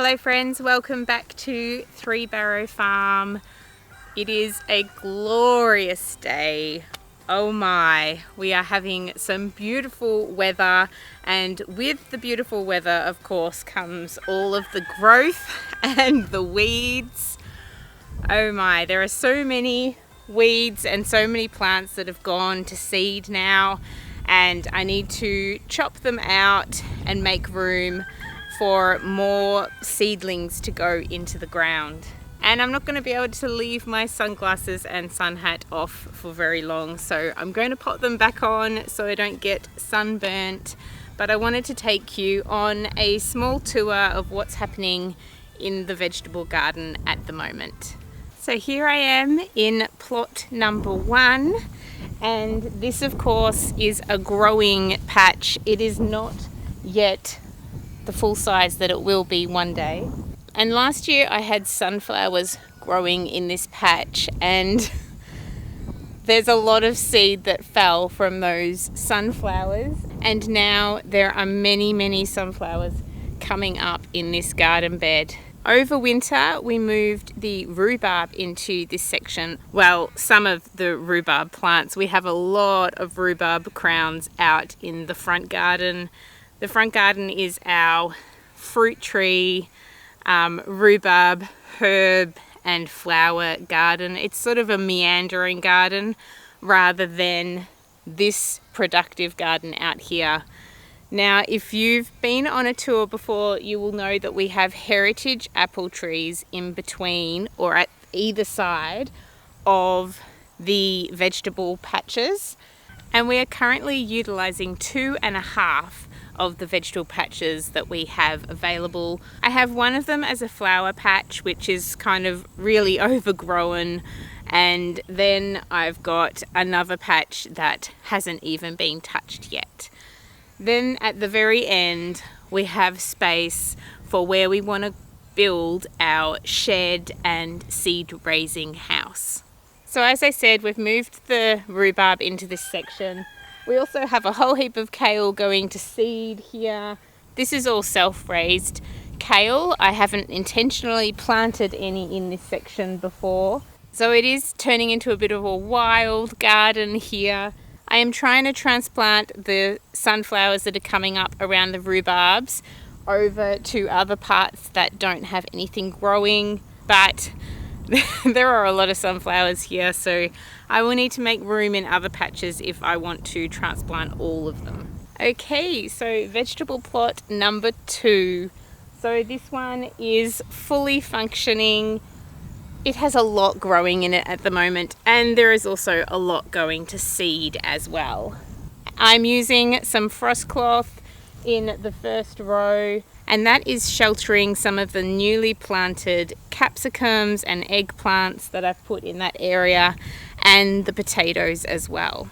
Hello friends, welcome back to 3 Barrow Farm. It is a glorious day. Oh my, we are having some beautiful weather, and with the beautiful weather of course comes all of the growth and the weeds. Oh my, there are so many weeds and so many plants that have gone to seed now, and I need to chop them out and make room for more seedlings to go into the ground. And I'm not going to be able to leave my sunglasses and sun hat off for very long, so I'm going to pop them back on so I don't get sunburnt. But I wanted to take you on a small tour of what's happening in the vegetable garden at the moment. So here I am in plot number 1, and this of course is a growing patch. It is not yet the full size that it will be one day. And last year I had sunflowers growing in this patch, and there's a lot of seed that fell from those sunflowers, and now there are many sunflowers coming up in this garden bed. Over winter we moved the rhubarb into this section. Well, some of the rhubarb plants. We have a lot of rhubarb crowns out in the front garden. The front garden is our fruit tree, rhubarb, herb and flower garden. It's sort of a meandering garden rather than this productive garden out here. Now, if you've been on a tour before, you will know that we have heritage apple trees in between or at either side of the vegetable patches, and we are currently utilizing 2.5 of the vegetable patches that we have available. I have one of them as a flower patch, which is kind of really overgrown, and then I've got another patch that hasn't even been touched yet. Then at the very end we have space for where we want to build our shed and seed raising house. So as I said, we've moved the rhubarb into this section. We also have a whole heap of kale going to seed here. This is all self-raised kale. I haven't intentionally planted any in this section before. So it is turning into a bit of a wild garden here. I am trying to transplant the sunflowers that are coming up around the rhubarbs over to other parts that don't have anything growing, but there are a lot of sunflowers here, so I will need to make room in other patches if I want to transplant all of them. Okay, so vegetable plot number 2. So this one is fully functioning. It has a lot growing in it at the moment, and there is also a lot going to seed as well. I'm using some frost cloth in the first row, and that is sheltering some of the newly planted capsicums and eggplants that I've put in that area, and the potatoes as well.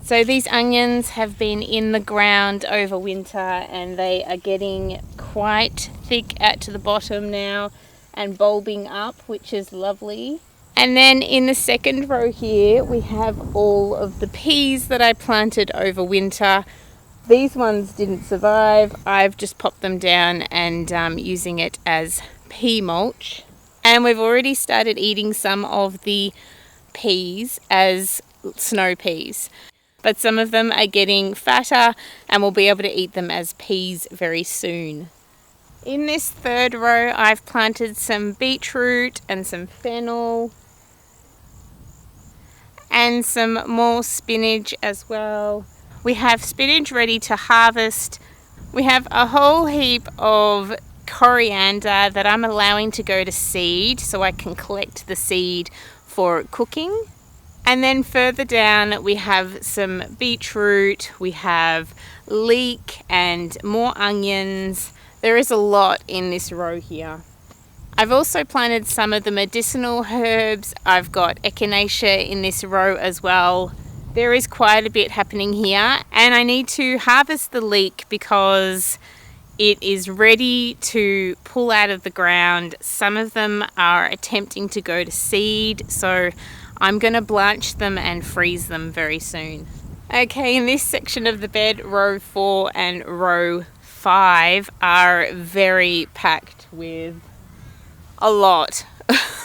So these onions have been in the ground over winter, and they are getting quite thick at the bottom now and bulbing up, which is lovely. And then in the second row here we have all of the peas that I planted over winter. These ones didn't survive. I've just popped them down and using it as pea mulch. And we've already started eating some of the peas as snow peas. But some of them are getting fatter, and we'll be able to eat them as peas very soon. In this third row I've planted some beetroot and some fennel and some more spinach as well. We have spinach ready to harvest. We have a whole heap of coriander that I'm allowing to go to seed so I can collect the seed for cooking. And then further down we have some beetroot, we have leek and more onions. There is a lot in this row here. I've also planted some of the medicinal herbs. I've got echinacea in this row as well. There is quite a bit happening here, and I need to harvest the leek because it is ready to pull out of the ground. Some of them are attempting to go to seed, so I'm going to blanch them and freeze them very soon. Okay, in this section of the bed, row 4 and row 5 are very packed with a lot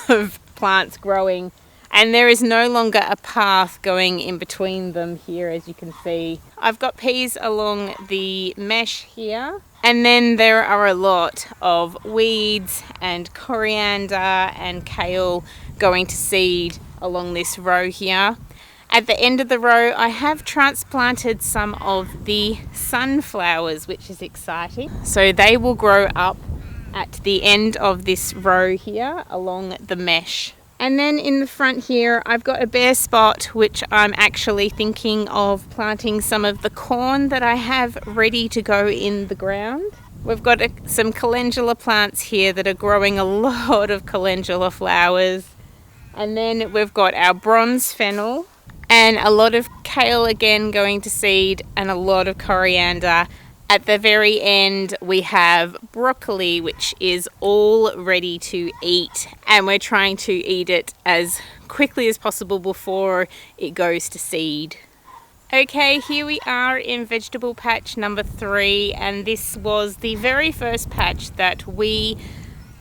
of plants growing, and there is no longer a path going in between them here, as you can see. I've got peas along the mesh here, and then there are a lot of weeds and coriander and kale going to seed along this row here. At the end of the row, I have transplanted some of the sunflowers, which is exciting. So they will grow up at the end of this row here along the mesh. And then in the front here, I've got a bare spot, which I'm actually thinking of planting some of the corn that I have ready to go in the ground. We've got some calendula plants here that are growing a lot of calendula flowers. And then we've got our bronze fennel and a lot of kale again going to seed, and a lot of coriander. At the very end, we have broccoli, which is all ready to eat, and we're trying to eat it as quickly as possible before it goes to seed. Okay, here we are in vegetable patch number 3, and this was the very first patch that we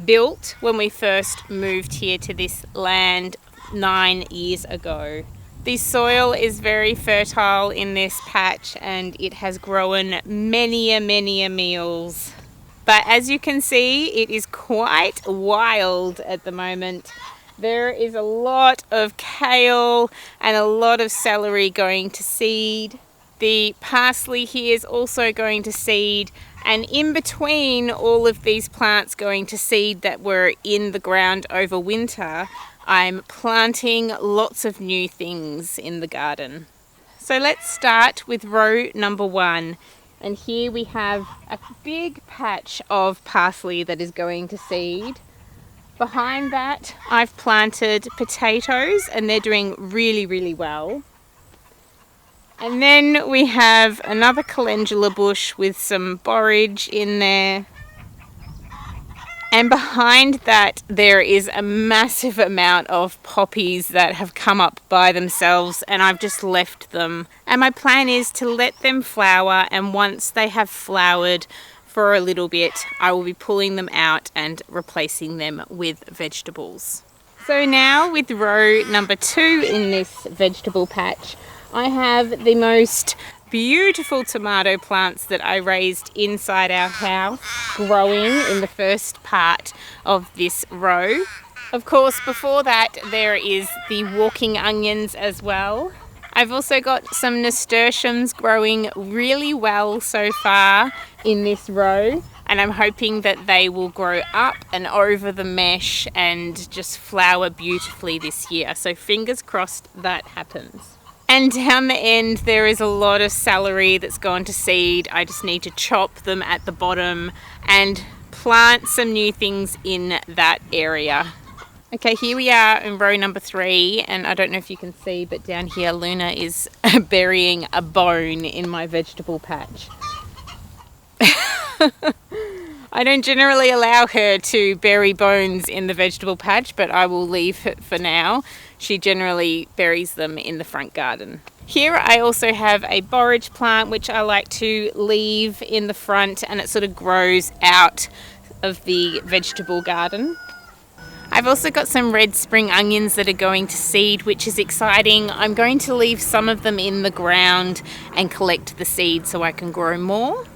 built when we first moved here to this land 9 years ago. The soil is very fertile in this patch, and it has grown many a meals. But as you can see, it is quite wild at the moment. There is a lot of kale and a lot of celery going to seed. The parsley here is also going to seed, and in between all of these plants going to seed that were in the ground over winter, I'm planting lots of new things in the garden. So let's start with row number 1. And here we have a big patch of parsley that is going to seed. Behind that, I've planted potatoes, and they're doing really well. And then we have another calendula bush with some borage in there. And behind that, there is a massive amount of poppies that have come up by themselves, and I've just left them. And my plan is to let them flower, and once they have flowered for a little bit, I will be pulling them out and replacing them with vegetables. So now with row number 2 in this vegetable patch, I have the most beautiful tomato plants that I raised inside our house growing in the first part of this row. Of course, before that, there is the walking onions as well. I've also got some nasturtiums growing really well so far in this row, and I'm hoping that they will grow up and over the mesh and just flower beautifully this year. So fingers crossed that happens. And down the end, there is a lot of celery that's gone to seed. I just need to chop them at the bottom and plant some new things in that area. Okay, here we are in row number 3, and I don't know if you can see, but down here Luna is burying a bone in my vegetable patch. I don't generally allow her to bury bones in the vegetable patch, but I will leave it for now. She generally buries them in the front garden. Here I also have a borage plant, which I like to leave in the front, and it sort of grows out of the vegetable garden. I've also got some red spring onions that are going to seed, which is exciting. I'm going to leave some of them in the ground and collect the seeds so I can grow more.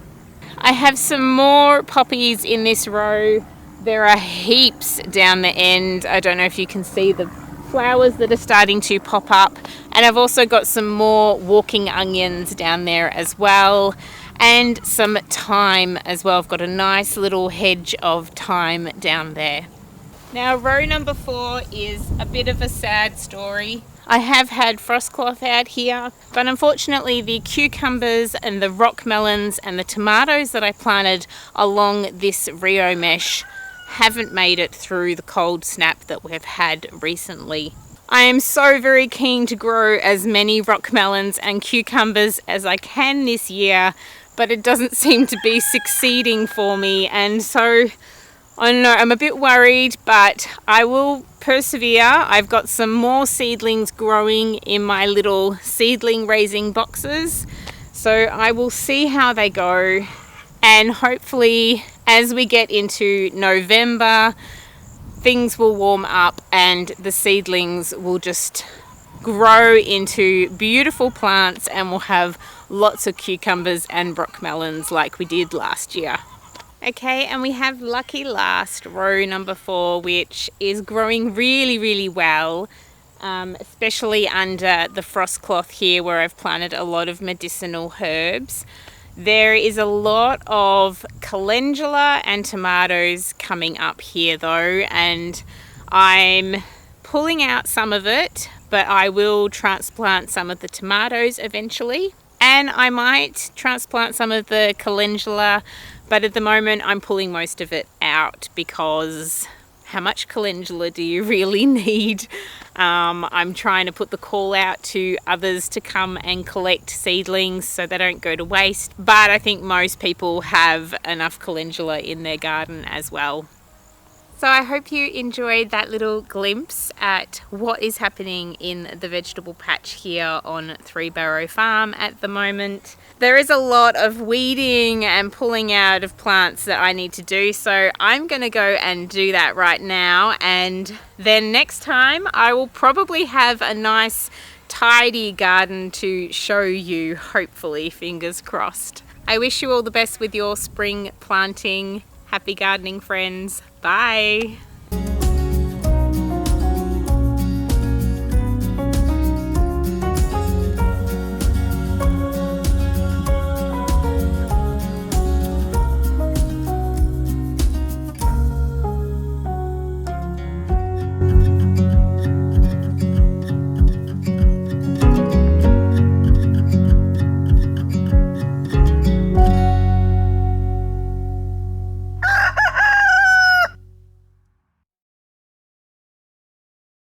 I have some more poppies in this row. There are heaps down the end. I don't know if you can see the flowers that are starting to pop up, and I've also got some more walking onions down there as well, and some thyme as well. I've got a nice little hedge of thyme down there. Now row number 4 is a bit of a sad story. I have had frost cloth out here, but unfortunately the cucumbers and the rock melons and the tomatoes that I planted along this Rio mesh haven't made it through the cold snap that we've had recently. I am so very keen to grow as many rock melons and cucumbers as I can this year, but it doesn't seem to be succeeding for me, and so I don't know, I'm a bit worried, but I will persevere. I've got some more seedlings growing in my little seedling raising boxes, so I will see how they go. And hopefully as we get into November, things will warm up and the seedlings will just grow into beautiful plants, and we'll have lots of cucumbers and rock melons like we did last year. Okay, and we have lucky last, row number 4, which is growing really well, especially under the frost cloth here where I've planted a lot of medicinal herbs. There is a lot of calendula and tomatoes coming up here though, and I'm pulling out some of it, but I will transplant some of the tomatoes eventually. And I might transplant some of the calendula, but at the moment I'm pulling most of it out because how much calendula do you really need? I'm trying to put the call out to others to come and collect seedlings so they don't go to waste, but I think most people have enough calendula in their garden as well. So I hope you enjoyed that little glimpse at what is happening in the vegetable patch here on 3 Barrow Farm at the moment. There is a lot of weeding and pulling out of plants that I need to do, so I'm going to go and do that right now, and then next time I will probably have a nice tidy garden to show you, hopefully, fingers crossed. I wish you all the best with your spring planting. Happy gardening, friends. Bye.